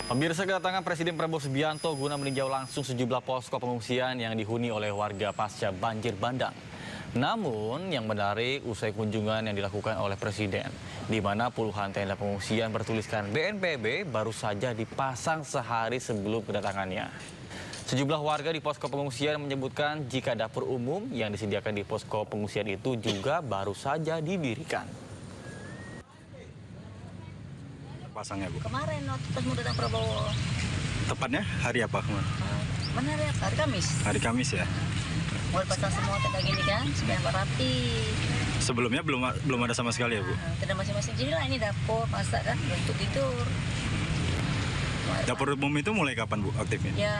Pemirsa, kedatangan Presiden Prabowo Subianto guna meninjau langsung sejumlah posko pengungsian yang dihuni oleh warga pasca banjir bandang. Namun, yang menarik usai kunjungan yang dilakukan oleh Presiden, di mana puluhan tenda pengungsian bertuliskan BNPB baru saja dipasang sehari sebelum kedatangannya. Sejumlah warga di posko pengungsian menyebutkan jika dapur umum yang disediakan di posko pengungsian itu juga baru saja didirikan. Pasangnya, Bu? Kemarin waktu pas mau datang Prabowo. Tepatnya hari apa kemarin? Mana ya? Hari Kamis. Hari Kamis ya? Mau pasang semua tenda gini kan, supaya rapi. Sebelumnya belum ada sama sekali ya, Bu? Tenda masing-masing. Jadi lah ini dapur, masak kan, untuk tidur. Dapur umum itu mulai kapan, Bu, aktifnya? Ya,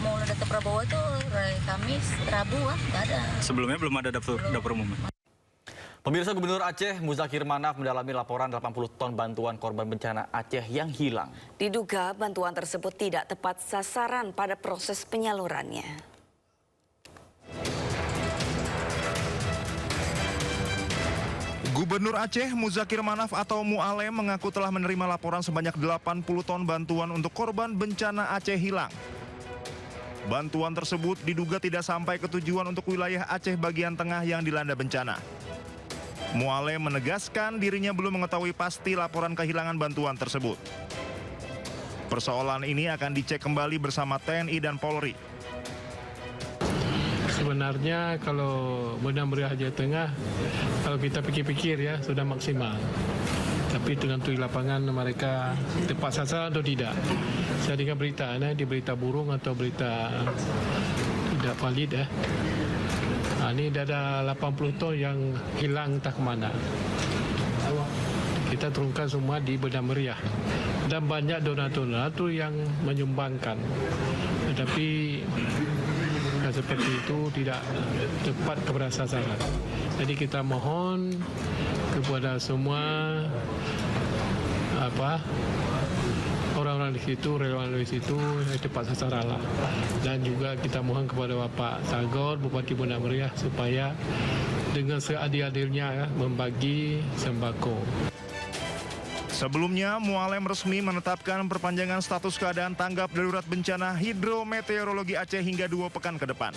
mau datang Prabowo tuh hari Kamis, Rabu nggak ada. Sebelumnya belum ada dapur umum. Pemirsa, Gubernur Aceh Muzakir Manaf mendalami laporan 80 ton bantuan korban bencana Aceh yang hilang. Diduga bantuan tersebut tidak tepat sasaran pada proses penyalurannya. Gubernur Aceh Muzakir Manaf atau Mualem mengaku telah menerima laporan sebanyak 80 ton bantuan untuk korban bencana Aceh hilang. Bantuan tersebut diduga tidak sampai ke tujuan untuk wilayah Aceh bagian tengah yang dilanda bencana. Mualem menegaskan dirinya belum mengetahui pasti laporan kehilangan bantuan tersebut. Persoalan ini akan dicek kembali bersama TNI dan Polri. Sebenarnya kalau Benang Meriah Aceh Tengah, kalau kita pikir-pikir ya sudah maksimal. Tapi tergantung di lapangan mereka tepat sasaran atau tidak. Saya dengar berita, di berita burung atau berita tidak valid ya. Ini ada 80 ton yang hilang entah kemana. Kita turunkan semua di Benang Meriah. Dan banyak donatur yang menyumbangkan. Tetapi seperti itu tidak tepat kepada sasaran. Jadi kita mohon kepada semua orang-orang di situ, relawan di situ tepat sasaran lah. Dan juga kita mohon kepada Bapak Tagor, Bupati Benang Meriah supaya dengan seadil-adilnya ya, membagi sembako. Sebelumnya, Mualem resmi menetapkan perpanjangan status keadaan tanggap darurat bencana hidrometeorologi Aceh hingga 2 pekan ke depan.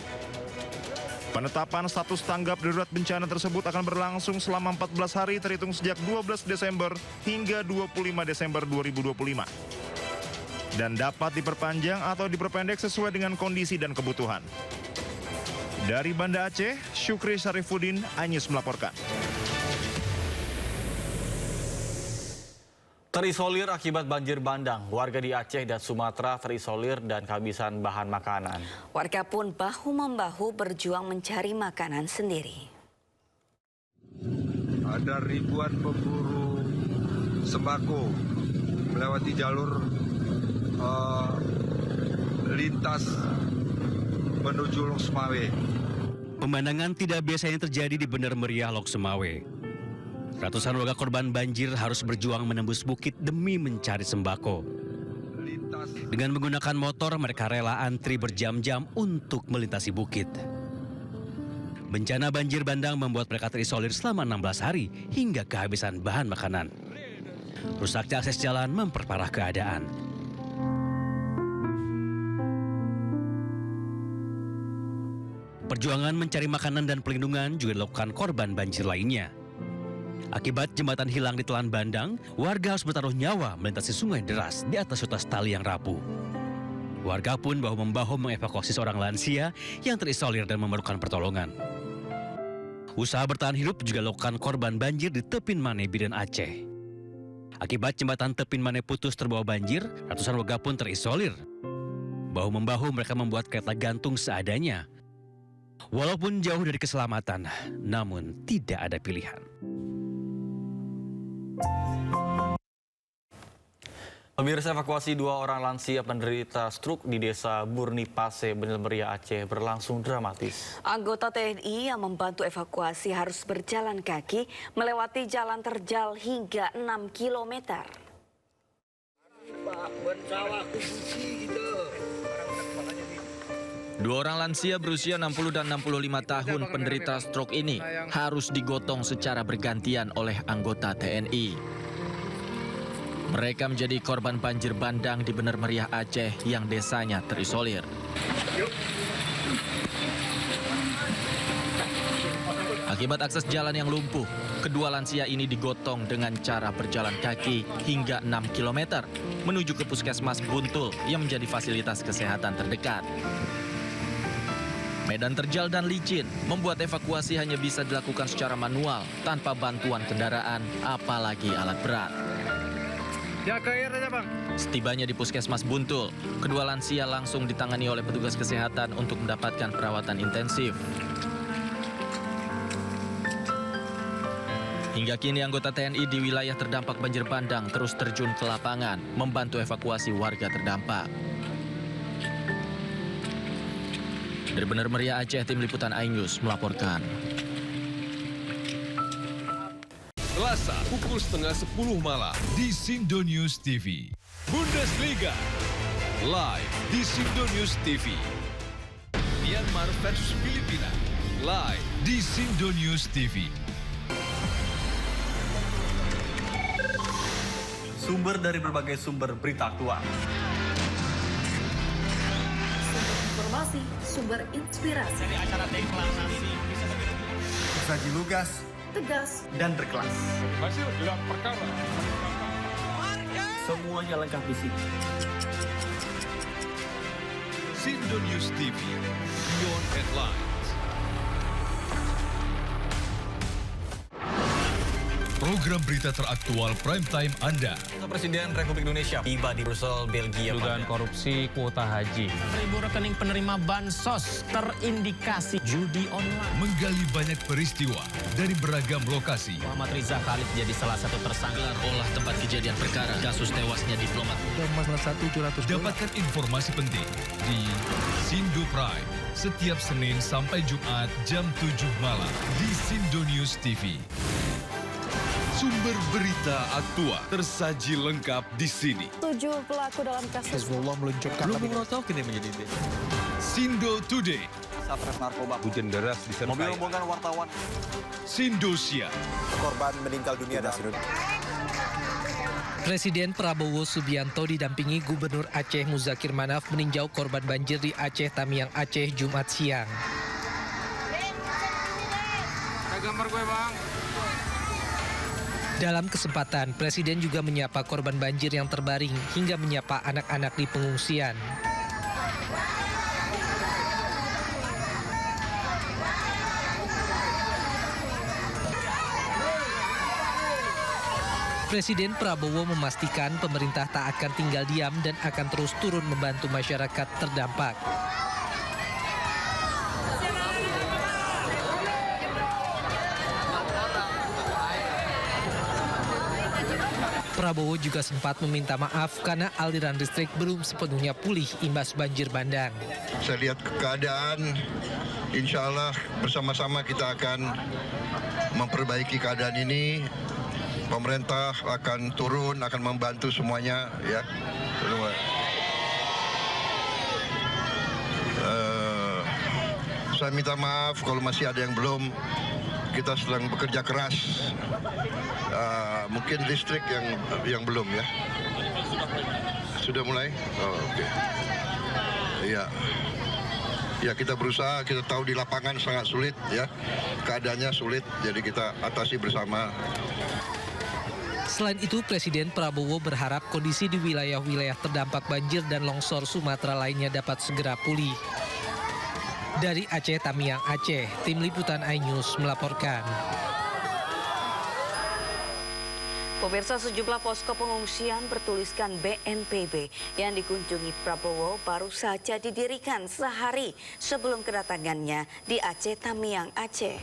Penetapan status tanggap darurat bencana tersebut akan berlangsung selama 14 hari terhitung sejak 12 Desember hingga 25 Desember 2025. Dan dapat diperpanjang atau diperpendek sesuai dengan kondisi dan kebutuhan. Dari Banda Aceh, Syukri Syarifuddin, Anyis melaporkan. Terisolir akibat banjir bandang, warga di Aceh dan Sumatera terisolir dan kehabisan bahan makanan. Warga pun bahu-membahu berjuang mencari makanan sendiri. Ada ribuan pemburu sembako melewati jalur lintas menuju Lok Semawe. Pemandangan tidak biasanya terjadi di Bener Meriah Lok Semawe. Ratusan warga korban banjir harus berjuang menembus bukit demi mencari sembako. Dengan menggunakan motor, mereka rela antri berjam-jam untuk melintasi bukit. Bencana banjir bandang membuat mereka terisolir selama 16 hari hingga kehabisan bahan makanan. Rusaknya akses jalan memperparah keadaan. Perjuangan mencari makanan dan perlindungan juga dilakukan korban banjir lainnya. Akibat jembatan hilang di Telan Bandang, warga harus bertaruh nyawa melintasi sungai deras di atas utas tali yang rapuh. Warga pun bahu-membahu mengevakuasi seorang lansia yang terisolir dan memerlukan pertolongan. Usaha bertahan hidup juga dilakukan korban banjir di Tepin Mane, Biren Aceh. Akibat jembatan Tepin Mane putus terbawa banjir, ratusan warga pun terisolir. Bahu-membahu mereka membuat kereta gantung seadanya. Walaupun jauh dari keselamatan, namun tidak ada pilihan. Pemirsa, evakuasi 2 orang lansia penderita stroke di desa Burni Pase, Bener Meriah Aceh berlangsung dramatis. Anggota TNI yang membantu evakuasi harus berjalan kaki melewati jalan terjal hingga 6 km. Dua orang lansia berusia 60 dan 65 tahun penderita stroke ini harus digotong secara bergantian oleh anggota TNI. Mereka menjadi korban banjir bandang di Bener Meriah Aceh yang desanya terisolir. Akibat akses jalan yang lumpuh, kedua lansia ini digotong dengan cara berjalan kaki hingga 6 km menuju ke Puskesmas Buntul yang menjadi fasilitas kesehatan terdekat. Medan terjal dan licin membuat evakuasi hanya bisa dilakukan secara manual tanpa bantuan kendaraan, apalagi alat berat. Ya ke air aja bang. Setibanya di Puskesmas Buntul, kedua lansia langsung ditangani oleh petugas kesehatan untuk mendapatkan perawatan intensif. Hingga kini anggota TNI di wilayah terdampak banjir bandang terus terjun ke lapangan membantu evakuasi warga terdampak. Dari Bener Meriah Aceh, Tim Liputan iNews melaporkan. Selasa pukul 9:30 malam di Sindo News TV. Bundesliga live di Sindo News TV. Myanmar versus Filipina live di Sindo News TV. Sumber dari berbagai sumber berita aktual. Sumber informasi, sumber inspirasi. Dari acara deklarasi bisa saji lugas, tegas, dan berkelas. Hasil gelar perkara. Semuanya lengkap di sini. Sindo News TV, Beyond Headlines. Program berita teraktual prime time Anda. Presiden Republik Indonesia tiba di Brussel, Belgia. Dugaan korupsi kuota haji. 1.000 rekening penerima bansos terindikasi judi online. Menggali banyak peristiwa dari beragam lokasi. Muhammad Riza Khalid jadi salah satu tersangka. Gelar olah tempat kejadian perkara kasus tewasnya diplomat. Dapatkan informasi penting di Sindo Prime setiap Senin sampai Jumat jam 7 malam di Sindo News TV. Sumber berita aktual tersaji lengkap di sini. 7 pelaku dalam kasus Hezbollah meluncurkan Sindo Today, Satres narkoba. Hujan deras disertai mobil rombongan wartawan. Sindosia. Korban meninggal dunia dan Presiden Prabowo Subianto didampingi Gubernur Aceh Muzakir Manaf meninjau korban banjir di Aceh Tamiang Aceh Jumat siang. Ada gambar gue bang. Dalam kesempatan, Presiden juga menyapa korban banjir yang terbaring hingga menyapa anak-anak di pengungsian. Presiden Prabowo memastikan pemerintah tak akan tinggal diam dan akan terus turun membantu masyarakat terdampak. Prabowo juga sempat meminta maaf karena aliran listrik belum sepenuhnya pulih imbas banjir bandang. Saya lihat keadaan, insya Allah bersama-sama kita akan memperbaiki keadaan ini. Pemerintah akan turun, akan membantu semuanya, ya. Saya minta maaf kalau masih ada yang belum. Kita sedang bekerja keras. Mungkin listrik yang belum, ya. Sudah mulai? Oh, oke. Iya. Ya, kita berusaha, kita tahu di lapangan sangat sulit, ya. Keadaannya sulit, jadi kita atasi bersama. Selain itu, Presiden Prabowo berharap kondisi di wilayah-wilayah terdampak banjir dan longsor Sumatera lainnya dapat segera pulih. Dari Aceh Tamiang Aceh, Tim Liputan iNews melaporkan. Pemirsa, sejumlah posko pengungsian bertuliskan BNPB yang dikunjungi Prabowo baru saja didirikan sehari sebelum kedatangannya di Aceh Tamiang Aceh.